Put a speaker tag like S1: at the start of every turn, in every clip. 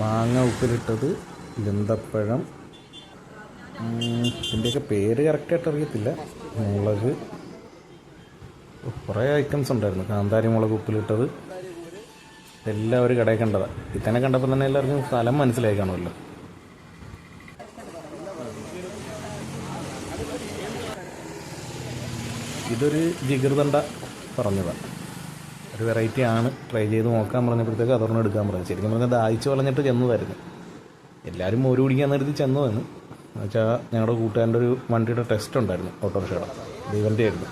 S1: മാങ്ങ ഉപ്പിലിട്ടത്, ലന്തപ്പഴം, ഇതിൻ്റെയൊക്കെ പേര് കറക്റ്റായിട്ട് അറിയത്തില്ല, മുളക്, കുറേ ഐറ്റംസ് ഉണ്ടായിരുന്നു. കാന്താരി മുളക് ഉപ്പിലിട്ടത് എല്ലാം ഒരു കടയിൽ കണ്ടതാണ്. ഇത്തന്നെ കണ്ടപ്പോൾ തന്നെ എല്ലാവർക്കും സ്ഥലം മനസ്സിലായി കാണുമല്ലോ. ഇതൊരു ജിഗർദണ്ഡ പറഞ്ഞതാണ്. ഒരു വെറൈറ്റി ആണ്, ട്രൈ ചെയ്ത് നോക്കാൻ പറഞ്ഞപ്പോഴത്തേക്ക് അതൊരെണ്ണം എടുക്കാൻ പറഞ്ഞു. ശരിക്കും പറഞ്ഞാൽ ദാഹിച്ച് വളഞ്ഞിട്ട് ചെന്നതായിരുന്നു. എല്ലാവരും മോര് കുടിക്കാൻ നേരത്തി ചെന്നതാണ്. എന്നുവെച്ചാൽ ഞങ്ങളുടെ കൂട്ടുകാരൻ്റെ ഒരു വണ്ടിയുടെ ടെസ്റ്റ് ഉണ്ടായിരുന്നു, ഓട്ടോറിക്ഷയുടെ, ദൈവൻ്റെ ആയിരുന്നു.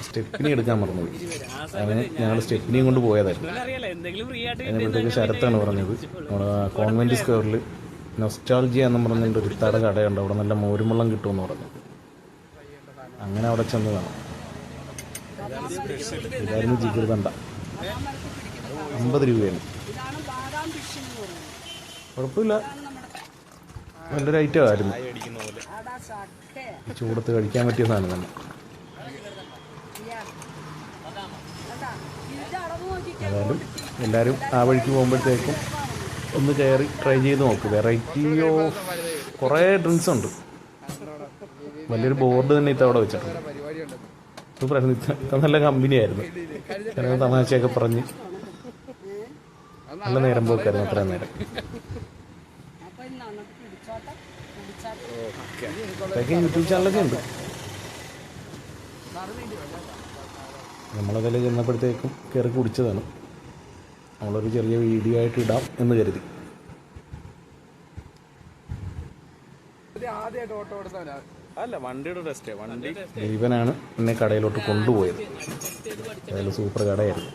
S1: സ്റ്റെപ്പിനി എടുക്കാൻ മറന്നുപോയി. അങ്ങനെ ഞങ്ങൾ സ്റ്റെപ്പിനിയും കൊണ്ട് പോയതായിരുന്നു. അതിനപ്പോഴത്തേക്ക് ശരത്താണ് പറഞ്ഞത്, നമ്മുടെ കോൺവെൻറ്റ് സ്ക്വയറിൽ നൊസ്റ്റാൾജിയ എന്നും പറഞ്ഞിട്ട് ഒരു ഇത്താടെ കടയുണ്ട്, അവിടെ നല്ല മോരുമുള്ളം കിട്ടുമെന്ന് പറഞ്ഞു. അങ്ങനെ അവിടെ ചെന്നതാണ്. ഇതായിരുന്നു ജിഗർദണ്ഡ. 50 രൂപയാണ്. കുഴപ്പമില്ല, നല്ലൊരു ഐറ്റം ആയിരുന്നു. ചൂടത്ത് കഴിക്കാൻ പറ്റിയ സാധനം തന്നെ. ഏതായാലും എല്ലാവരും ആ വഴിക്ക് പോകുമ്പോഴത്തേക്കും ഒന്ന് കയറി ട്രൈ ചെയ്ത് നോക്കും. വെറൈറ്റി ഓഫ് കുറേ ഡ്രിങ്ക്സ് ഉണ്ട്. വലിയൊരു ബോർഡ് തന്നെ ഇത്തവിടെ വെച്ചിട്ടുണ്ട്. ഇത്ര നല്ല കമ്പനിയായിരുന്നു. കാരണം തമാശയൊക്കെ പറഞ്ഞ് നല്ല നേരം പോക്കായിരുന്നു അത്രയും നേരം. യൂട്യൂബ് ചാനലൊക്കെ ഉണ്ട്. നമ്മളതിൽ ചെന്നപ്പോഴത്തേക്കും കയറി കുടിച്ചതാണ്. നമ്മളൊരു ചെറിയ വീഡിയോ ആയിട്ട് ഇടാം എന്ന് കരുതി.
S2: അല്ല, വണ്ടിയുടെ ടെസ്റ്റ്.
S1: ഇവനാണ് എന്നെ കടയിലോട്ട് കൊണ്ടുപോയത്. അതായത് സൂപ്പർ കടയായിരുന്നു.